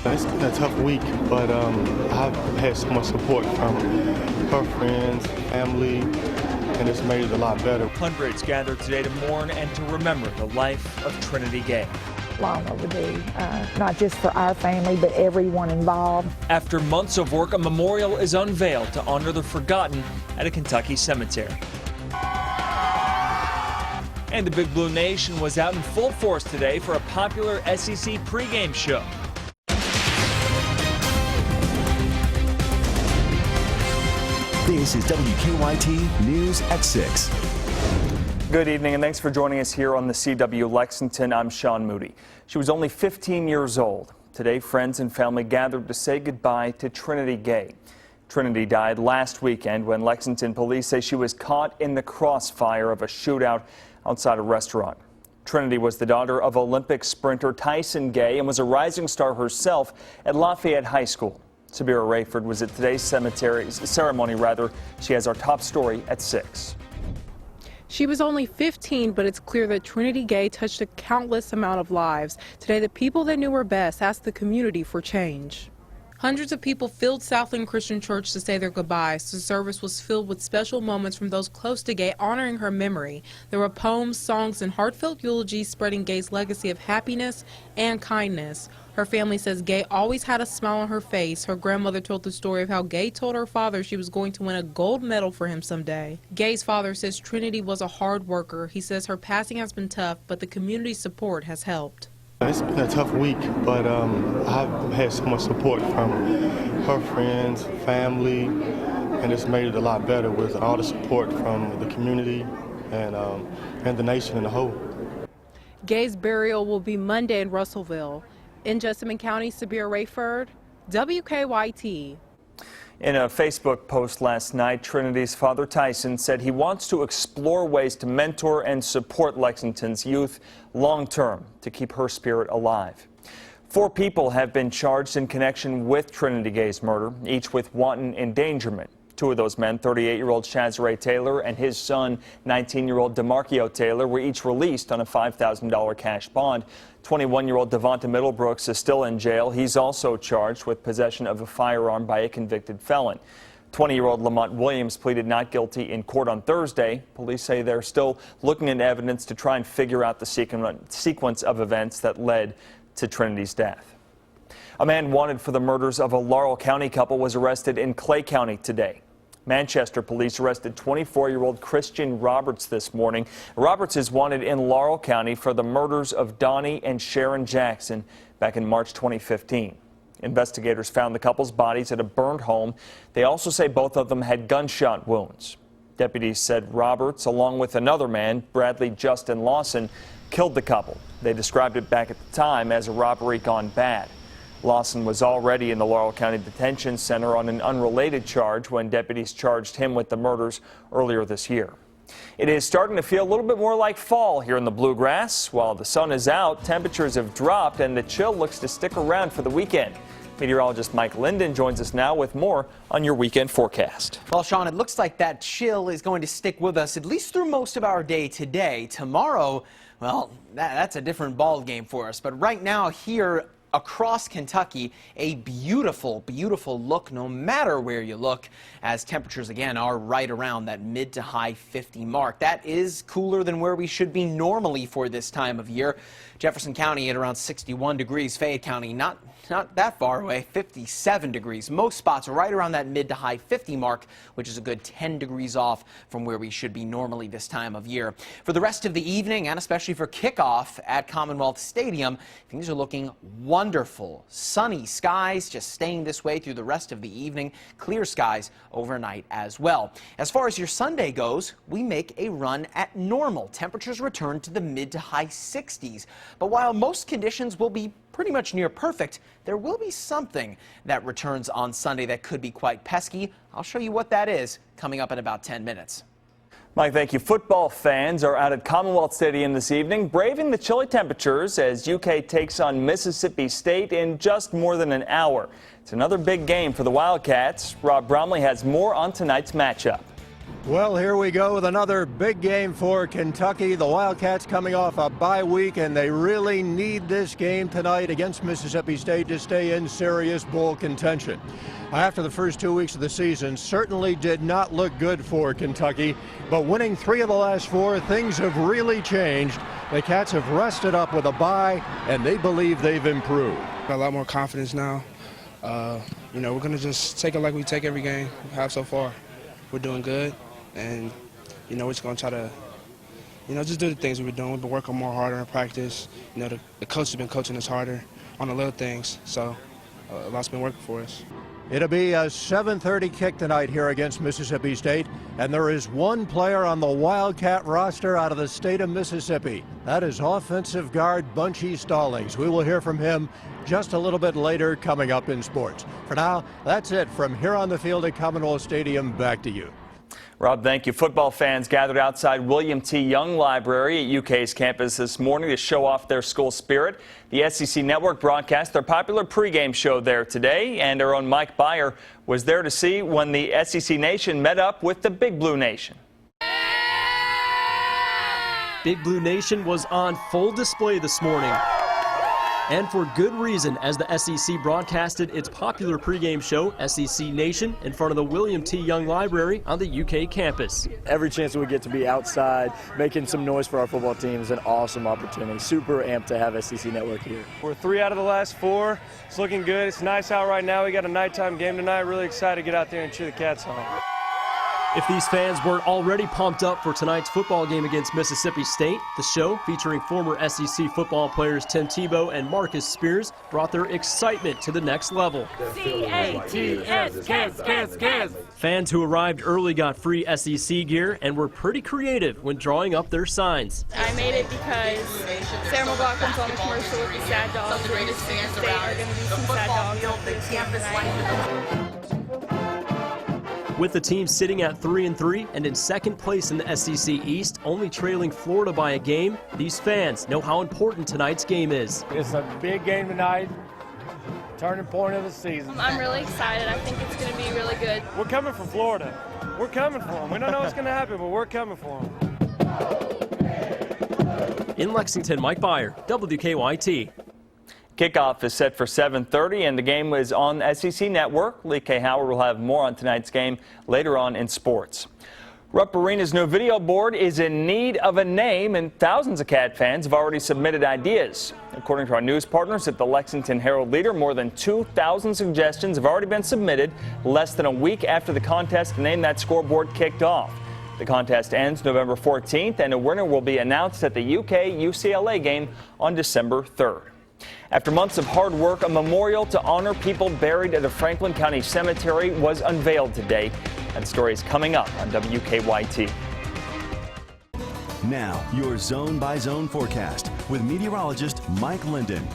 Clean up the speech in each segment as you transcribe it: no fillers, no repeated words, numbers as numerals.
It's been a tough week, but I've had so much support from her friends, family, and it's made it a lot better. Hundreds gathered today to mourn and to remember the life of Trinity Gay. Long overdue, not just for our family, but everyone involved. After months of work, a memorial is unveiled to honor the forgotten at a Kentucky cemetery. And the Big Blue Nation was out in full force today for a popular SEC pregame show. This is WKYT News at 6. Good evening and thanks for joining us here on the CW Lexington. I'm Sean Moody. She was only 15 years old. Today, friends and family gathered to say goodbye to Trinity Gay. Trinity died last weekend when Lexington police say she was caught in the crossfire of a shootout outside a restaurant. Trinity was the daughter of Olympic sprinter Tyson Gay and was a rising star herself at Lafayette High School. Sabira Rayford was at today's ceremony. She has our top story at 6. She was only 15, but it's clear that Trinity Gay touched a countless amount of lives. Today, the people that knew her best asked the community for change. Hundreds of people filled Southland Christian Church to say their goodbyes. The service was filled with special moments from those close to Gay honoring her memory. There were poems, songs, and heartfelt eulogies spreading Gay's legacy of happiness and kindness. Her family says Gay always had a smile on her face. Her grandmother told the story of how Gay told her father she was going to win a gold medal for him someday. Gay's father says Trinity was a hard worker. He says her passing has been tough, but the community support has helped. It's been a tough week, but I've had so much support from her friends, family, and it's made it a lot better with all the support from the community and the nation in the whole. Gay's burial will be Monday in Russellville. In Jessamine County, Sabira Rayford, WKYT. In a Facebook post last night, Trinity's father Tyson said he wants to explore ways to mentor and support Lexington's youth long-term to keep her spirit alive. 4 people have been charged in connection with Trinity Gay's murder, each with wanton endangerment. 2 of those men, 38-year-old Shazray Taylor and his son, 19-year-old DeMarcio Taylor, were each released on a $5,000 cash bond. 21-year-old Devonta Middlebrooks is still in jail. He's also charged with possession of a firearm by a convicted felon. 20-year-old Lamont Williams pleaded not guilty in court on Thursday. Police say they're still looking at evidence to try and figure out the sequence of events that led to Trinity's death. A man wanted for the murders of a Laurel County couple was arrested in Clay County today. Manchester police arrested 24-year-old Christian Roberts this morning. Roberts is wanted in Laurel County for the murders of Donnie and Sharon Jackson back in March 2015. Investigators found the couple's bodies at a burned home. They also say both of them had gunshot wounds. Deputies said Roberts, along with another man, Bradley Justin Lawson, killed the couple. They described it back at the time as a robbery gone bad. Lawson was already in the Laurel County Detention Center on an unrelated charge when deputies charged him with the murders earlier this year. It is starting to feel a little bit more like fall here in the Bluegrass. While the sun is out, temperatures have dropped and the chill looks to stick around for the weekend. Meteorologist Mike Linden joins us now with more on your weekend forecast. Well, Sean, it looks like that chill is going to stick with us at least through most of our day today. Tomorrow, well, that's a different ball game for us. But right now here across Kentucky, a beautiful, beautiful look no matter where you look, as temperatures again are right around that mid to high 50 mark. That is cooler than where we should be normally for this time of year. Jefferson County at around 61 degrees, Fayette County not that far away, 57 degrees. Most spots are right around that mid to high 50 mark, which is a good 10 degrees off from where we should be normally this time of year. For the rest of the evening, and especially for kickoff at Commonwealth Stadium, things are looking wonderful. Sunny skies just staying this way through the rest of the evening. Clear skies overnight as well. As far as your Sunday goes, we make a run at normal. Temperatures return to the mid to high 60s. But while most conditions will be pretty much near perfect, there will be something that returns on Sunday that could be quite pesky. I'll show you what that is coming up in about 10 minutes. Mike, thank you. Football fans are out at Commonwealth Stadium this evening, braving the chilly temperatures as UK takes on Mississippi State in just more than an hour. It's another big game for the Wildcats. Rob Bromley has more on tonight's matchup. Well, here we go with another big game for Kentucky. The Wildcats coming off a bye week, and they really need this game tonight against Mississippi State to stay in serious bowl contention. After the first 2 weeks of the season, certainly did not look good for Kentucky, but winning 3 of the last 4, things have really changed. The Cats have rested up with a bye, and they believe they've improved. A lot more confidence now. We're going to just take it like we take every game we have so far. We're doing good. And, we're just going to try to, just do the things we've been doing. We've been working more harder in practice. The coach has been coaching us harder on the little things. So a lot's been working for us. It'll be a 7:30 kick tonight here against Mississippi State. And there is one player on the Wildcat roster out of the state of Mississippi. That is offensive guard Bunchy Stallings. We will hear from him just a little bit later coming up in sports. For now, that's it from here on the field at Commonwealth Stadium. Back to you. Rob, thank you. Football fans gathered outside William T. Young Library at UK's campus this morning to show off their school spirit. The SEC Network broadcast their popular pregame show there today, and our own Mike Byer was there to see when the SEC Nation met up with the Big Blue Nation. Big Blue Nation was on full display this morning. And for good reason, as the SEC broadcasted its popular pregame show, SEC Nation, in front of the William T. Young Library on the UK campus. Every chance that we get to be outside, making some noise for our football team is an awesome opportunity. Super amped to have SEC Network here. We're 3 out of the last 4. It's looking good. It's nice out right now. We got a nighttime game tonight. Really excited to get out there and cheer the Cats on. If these fans weren't already pumped up for tonight's football game against Mississippi State, the show, featuring former SEC football players Tim Tebow and Marcus Spears, brought their excitement to the next level. C-A-T-S, Cats. Fans who arrived early got free SEC gear and were pretty creative when drawing up their signs. I made it because Sarah McLachlan's on the commercial with the sad dogs, and Mississippi State are going to be some sad dogs up this campus tonight. With the team sitting at 3-3 and in second place in the SEC East, only trailing Florida by a game, these fans know how important tonight's game is. It's a big game tonight, turning point of the season. I'm really excited. I think it's going to be really good. We're coming from Florida. We're coming for them. We don't know what's going to happen, but we're coming for them. In Lexington, Mike Byer, WKYT. Kickoff is set for 7:30, and the game is on SEC Network. Lee K. Howard will have more on tonight's game later on in sports. Rupp Arena's new video board is in need of a name, and thousands of Cat fans have already submitted ideas. According to our news partners at the Lexington Herald-Leader, more than 2,000 suggestions have already been submitted less than a week after the contest to name that scoreboard kicked off. The contest ends November 14th, and a winner will be announced at the UK-UCLA game on December 3rd. After months of hard work, a memorial to honor people buried at a Franklin County cemetery was unveiled today. That story is coming up on WKYT. Now, your zone-by-zone forecast with meteorologist Mike Linden.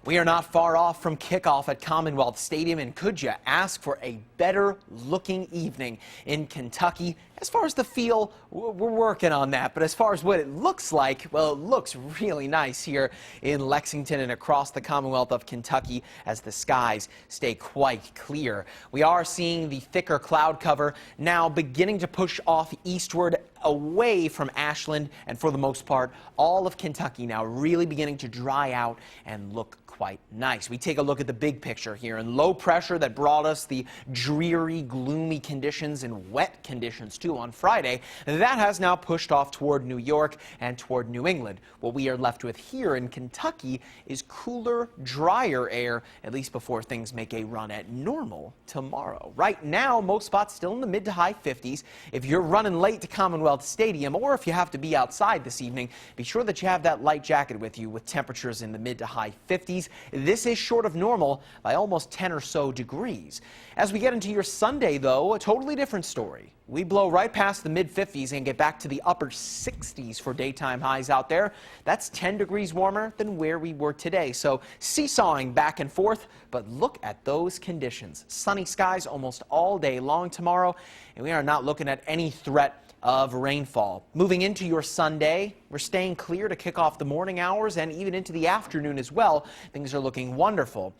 We are not far off from kickoff at Commonwealth Stadium, and could you ask for a better looking evening in Kentucky? As far as the feel, we're working on that, but as far as what it looks like, well, it looks really nice here in Lexington and across the Commonwealth of Kentucky as the skies stay quite clear. We are seeing the thicker cloud cover now beginning to push off eastward away from Ashland, and for the most part, all of Kentucky now really beginning to dry out and look quite nice. We take a look at the big picture here, and low pressure that brought us the dreary, gloomy conditions and wet conditions too on Friday, that has now pushed off toward New York and toward New England. What we are left with here in Kentucky is cooler, drier air, at least before things make a run at normal tomorrow. Right now, most spots still in the mid to high 50s. If you're running late to Commonwealth Stadium, or if you have to be outside this evening, be sure that you have that light jacket with you with temperatures in the mid to high 50s. This is short of normal by almost 10 or so degrees. As we get into your Sunday, though, a totally different story. We blow right past the mid-50s and get back to the upper 60s for daytime highs out there. That's 10 degrees warmer than where we were today. So seesawing back and forth, but look at those conditions. Sunny skies almost all day long tomorrow, and we are not looking at any threat of rainfall. Moving into your Sunday, we're staying clear to kick off the morning hours and even into the afternoon as well. Things are looking wonderful.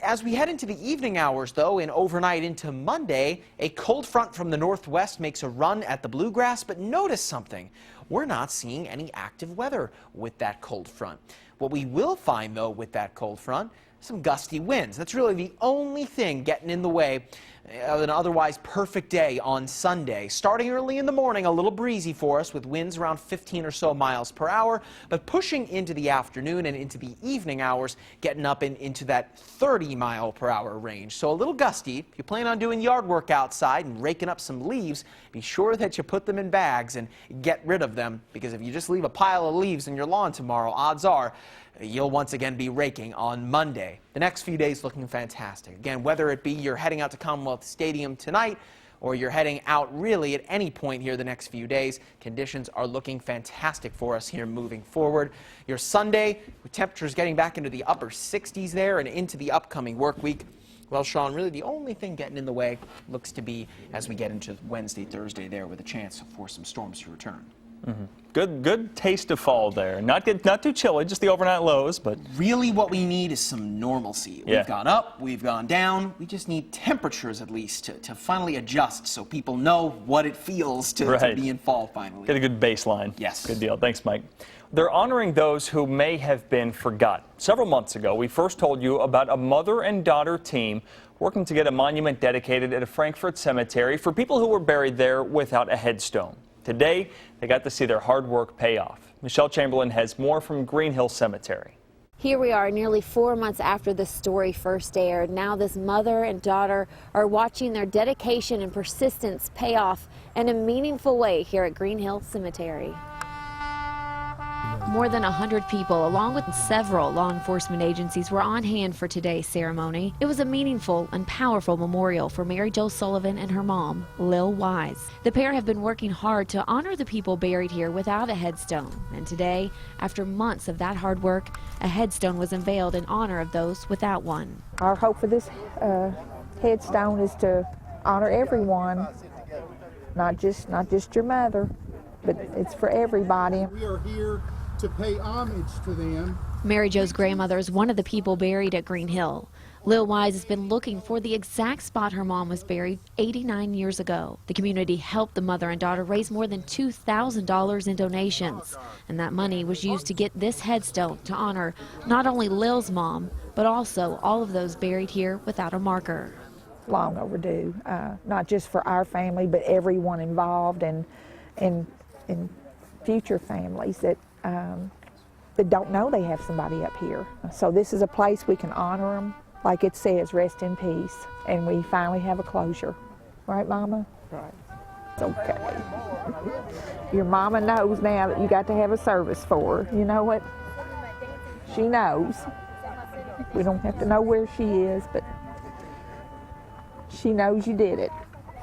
As we head into the evening hours, though, and overnight into Monday, a cold front from the northwest makes a run at the bluegrass, but notice something. We're not seeing any active weather with that cold front. What we will find, though, with that cold front, some gusty winds. That's really the only thing getting in the way of an otherwise perfect day on Sunday. Starting early in the morning, a little breezy for us with winds around 15 or so miles per hour, but pushing into the afternoon and into the evening hours, getting up into that 30-mile-per-hour range. So a little gusty. If you plan on doing yard work outside and raking up some leaves, be sure that you put them in bags and get rid of them, because if you just leave a pile of leaves in your lawn tomorrow, odds are you'll once again be raking on Monday. The next few days looking fantastic. Again, whether it be you're heading out to Commonwealth Stadium tonight or you're heading out really at any point here the next few days, conditions are looking fantastic for us here moving forward. Your Sunday, with temperatures getting back into the upper 60s there and into the upcoming work week. Well, Sean, really the only thing getting in the way looks to be as we get into Wednesday, Thursday there with a chance for some storms to return. Good taste of fall there. Not too chilly, just the overnight lows, but really what we need is some normalcy. Yeah. We've gone up, we've gone down. We just need temperatures at least to finally adjust so people know what it feels to be in fall finally. Get a good baseline. Yes. Good deal. Thanks, Mike. They're honoring those who may have been forgotten. Several months ago, we first told you about a mother and daughter team working to get a monument dedicated at a Frankfort cemetery for people who were buried there without a headstone. Today, they got to see their hard work pay off. Michelle Chamberlain has more from Green Hill Cemetery. Here we are nearly 4 months after the story first aired. Now this mother and daughter are watching their dedication and persistence pay off in a meaningful way here at Green Hill Cemetery. More than 100 people, along with several law enforcement agencies, were on hand for today's ceremony. It was a meaningful and powerful memorial for Mary Jo Sullivan and her mom, Lil Wise. The pair have been working hard to honor the people buried here without a headstone. And today, after months of that hard work, a headstone was unveiled in honor of those without one. Our hope for this headstone is to honor everyone, not just your mother, but it's for everybody. We are here to pay homage to them. Mary Jo's grandmother is one of the people buried at Green Hill. Lil Wise has been looking for the exact spot her mom was buried 89 years ago. The community helped the mother and daughter raise more than $2,000 in donations. And that money was used to get this headstone to honor not only Lil's mom, but also all of those buried here without a marker. Long overdue, not just for our family, but everyone involved and future families that don't know they have somebody up here. So this is a place we can honor them, like it says, rest in peace, and we finally have a closure. Right, Mama? Right. It's okay. Your mama knows now that you got to have a service for her. You know what? She knows. We don't have to know where she is, but she knows you did it.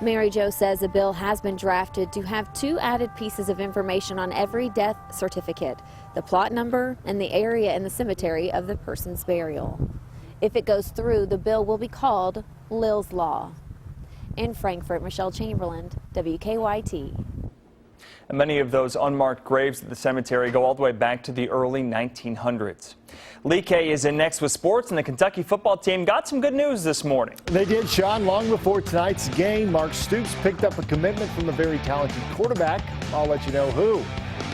Mary Jo says a bill has been drafted to have 2 added pieces of information on every death certificate: the plot number and the area in the cemetery of the person's burial. If it goes through, the bill will be called Lil's Law. In Frankfort, Michelle Chamberlain, WKYT. And many of those unmarked graves at the cemetery go all the way back to the early 1900s. Lee K is in next with sports, and the Kentucky football team got some good news this morning. They did, Sean. Long before tonight's game, Mark Stoops picked up a commitment from a very talented quarterback. I'll let you know who.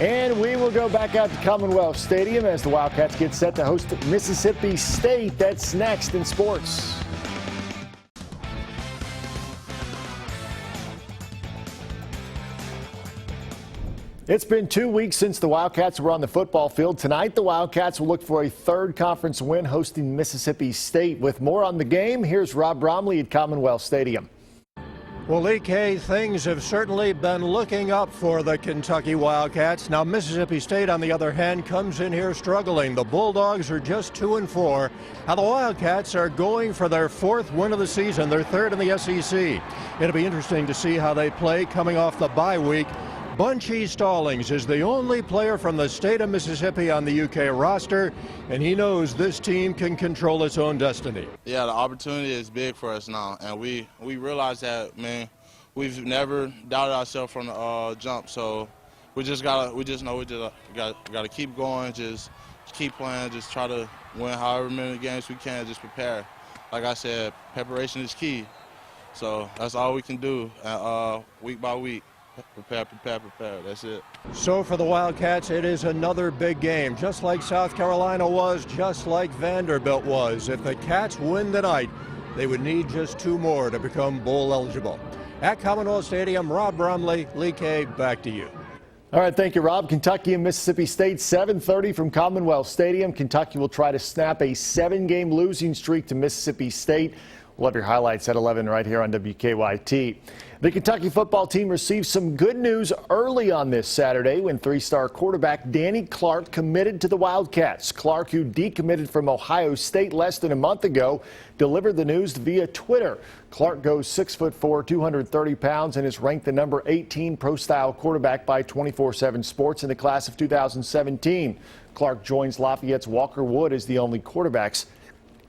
And we will go back out to Commonwealth Stadium as the Wildcats get set to host Mississippi State. That's next in sports. It's been 2 weeks since the Wildcats were on the football field. Tonight, the Wildcats will look for a third conference win hosting Mississippi State. With more on the game, here's Rob Bromley at Commonwealth Stadium. Well, EK, things have certainly been looking up for the Kentucky Wildcats. Now, Mississippi State, on the other hand, comes in here struggling. The Bulldogs are just 2-4. Now, the Wildcats are going for their 4th win of the season, their 3rd in the SEC. It'll be interesting to see how they play coming off the bye week. Bunchy Stallings is the only player from the state of Mississippi on the UK roster, and he knows this team can control its own destiny. Yeah, the opportunity is big for us now, and we realize that, man, we've never doubted ourselves from the jump. So we just gotta keep going, just keep playing, just try to win however many games we can, just prepare. like I said, preparation is key. So that's all we can do week by week. Prepare. That's it. So for the Wildcats, it is another big game, just like South Carolina was, just like Vanderbilt was. If the Cats win tonight, they would need just 2 more to become bowl eligible. At Commonwealth Stadium, Rob Bromley, Lee K, back to you. All right, thank you, Rob. Kentucky and Mississippi State, 7:30 from Commonwealth Stadium. Kentucky will try to snap a 7-game losing streak to Mississippi State. We'll have your highlights at 11 right here on WKYT. The Kentucky football team received some good news early on this Saturday when 3-star quarterback Danny Clark committed to the Wildcats. Clark, who decommitted from Ohio State less than a month ago, delivered the news via Twitter. Clark goes 6'4", 230 pounds, and is ranked the number 18 pro-style quarterback by 24/7 Sports in the class of 2017. Clark joins Lafayette's Walker Wood as the only quarterbacks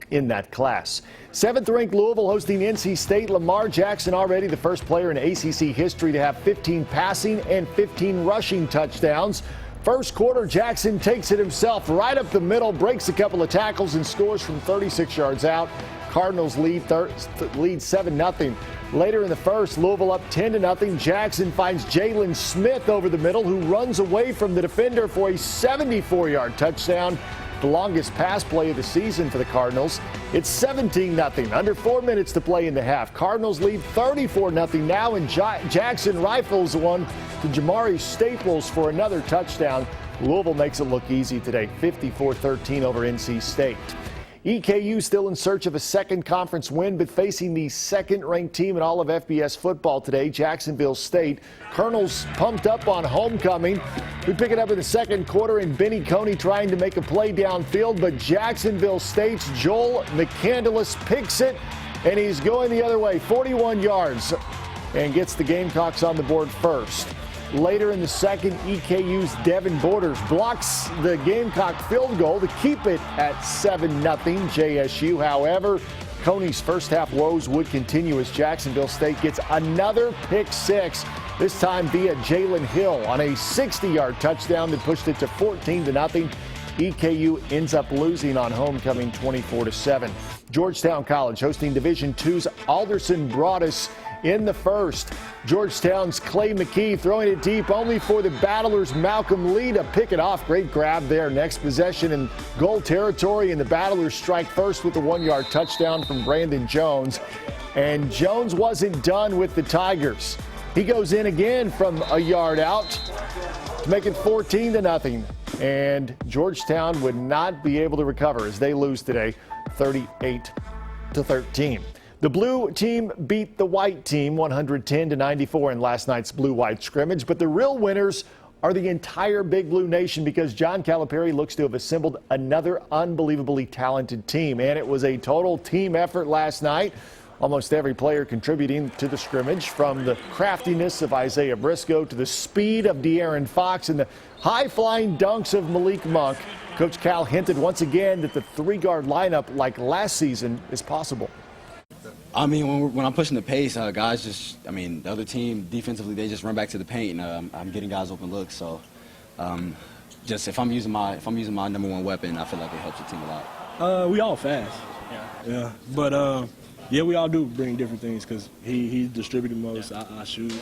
in that class. 7th-ranked Louisville hosting NC State. Lamar Jackson already the first player in ACC history to have 15 passing and 15 rushing touchdowns. First quarter, Jackson takes it himself right up the middle, breaks a couple of tackles, and scores from 36 yards out. Cardinals lead 7-0. Later in the first, Louisville up 10-0. Jackson finds Jalen Smith over the middle, who runs away from the defender for a 74-yard touchdown. The longest pass play of the season for the Cardinals. It's 17-0. Under 4 minutes to play in the half. Cardinals lead 34-0 now, and Jackson rifles one to Jamari Staples for another touchdown. Louisville makes it look easy today, 54-13 over NC State. EKU still in search of a second conference win, but facing the second-ranked team in all of FBS football today, Jacksonville State. Colonels pumped up on homecoming. We pick it up in the second quarter, and Benny Coney trying to make a play downfield, but Jacksonville State's Joel McCandless picks it, and he's going the other way, 41 yards, and gets the Gamecocks on the board first. Later in the second, EKU's Devin Borders blocks the Gamecock field goal to keep it at 7-0 JSU. However, Coney's first half woes would continue as Jacksonville State gets another pick six, this time via Jalen Hill on a 60-yard touchdown that pushed it to 14-0. EKU ends up losing on homecoming 24-7. Georgetown College hosting Division II's Alderson Broadus in the first. Georgetown's Clay McKee throwing it deep only for the Battlers' Malcolm Lee to pick it off. Great grab there. Next possession in goal territory, and the Battlers strike first with a 1-yard touchdown from Brandon Jones. And Jones wasn't done with the Tigers. He goes in again from a yard out to make it 14-0. And Georgetown would not be able to recover as they lose today, 38-13. The blue team beat the white team 110-94 in last night's blue-white scrimmage, but the real winners are the entire Big Blue Nation because John Calipari looks to have assembled another unbelievably talented team, and it was a total team effort last night. Almost every player contributing to the scrimmage, from the craftiness of Isaiah Briscoe to the speed of De'Aaron Fox and the high-flying dunks of Malik Monk. Coach Cal hinted once again that the 3-guard lineup like last season is possible. I mean, when I'm pushing the pace, guys just, the other team defensively, they just run back to the paint, and I'm getting guys open looks. So, just if I'm using my number one weapon, I feel like it helps the team a lot. We all fast. Yeah. But yeah, we all do bring different things because he distributed most. I shoot.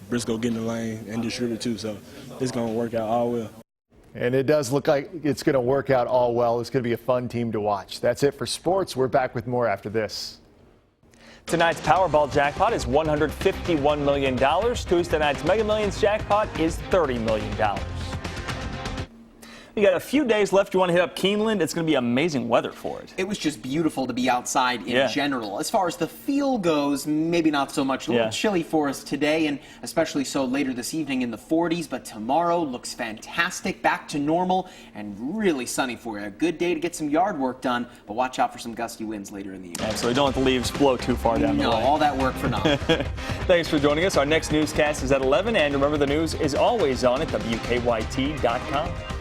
Briscoe get in the lane and distribute too. So it's gonna work out all well. And it does look like it's going to work out all well. It's going to be a fun team to watch. That's it for sports. We're back with more after this. Tonight's Powerball jackpot is $151 million. Tuesday night's Mega Millions jackpot is $30 million. You got a few days left. You want to hit up Keeneland? It's going to be amazing weather for it. It was just beautiful to be outside in general. As far as the feel goes, maybe not so much. A little chilly for us today, and especially so later this evening in the 40s. But tomorrow looks fantastic, back to normal, and really sunny for you. A good day to get some yard work done, but watch out for some gusty winds later in the evening. Absolutely. Don't let the leaves blow too far down the way. No, all that work for nothing. Thanks for joining us. Our next newscast is at 11, and remember, the news is always on at WKYT.com.